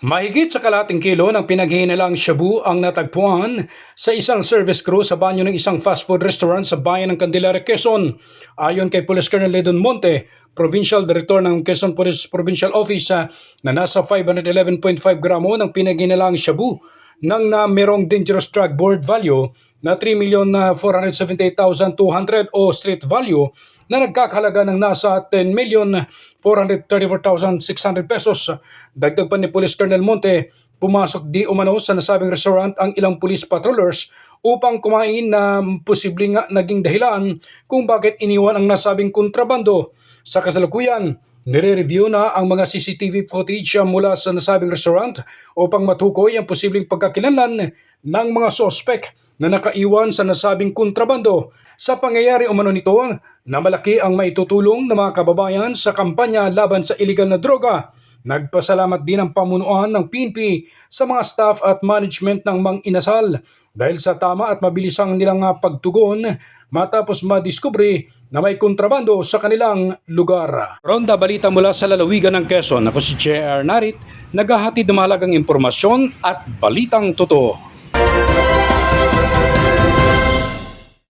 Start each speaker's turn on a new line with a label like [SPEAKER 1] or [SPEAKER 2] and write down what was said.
[SPEAKER 1] Mahigit sa kalahating kilo ng pinaghihinalang shabu ang natagpuan sa isang service crew sa banyo ng isang fast food restaurant sa bayan ng Candelaria, Quezon. Ayon kay Police Colonel Ledon Monte, Provincial Director ng Quezon Police Provincial Office, na nasa 511.5 gramo ng pinaghihinalang shabu nang na merong dangerous drug board value na 3,478,200 o street value na nagkakahalaga ng nasa 10,434,600 pesos. Dagdag pa ni Police Colonel Monte, pumasok di umano sa nasabing restaurant ang ilang police patrollers upang kumain na posibleng naging dahilan kung bakit iniwan ang nasabing kontrabando. Sa kasalukuyan, nire-review na ang mga CCTV footage mula sa nasabing restaurant upang matukoy ang posibleng pagkakilanlan ng mga sospek na nakaiwan sa nasabing kontrabando. Sa pangyayari umano nito na malaki ang maitutulong ng mga kababayan sa kampanya laban sa iligal na droga. Nagpasalamat din ang pamunuan ng PNP sa mga staff at management ng Mang Inasal dahil sa tama at mabilisang nilang pagtugon matapos madiskubre na may kontrabando sa kanilang lugar. Ronda balita mula sa lalawigan ng Quezon. Ako si J.R. Narit, naghahatid ng mahalagang impormasyon at balitang totoo.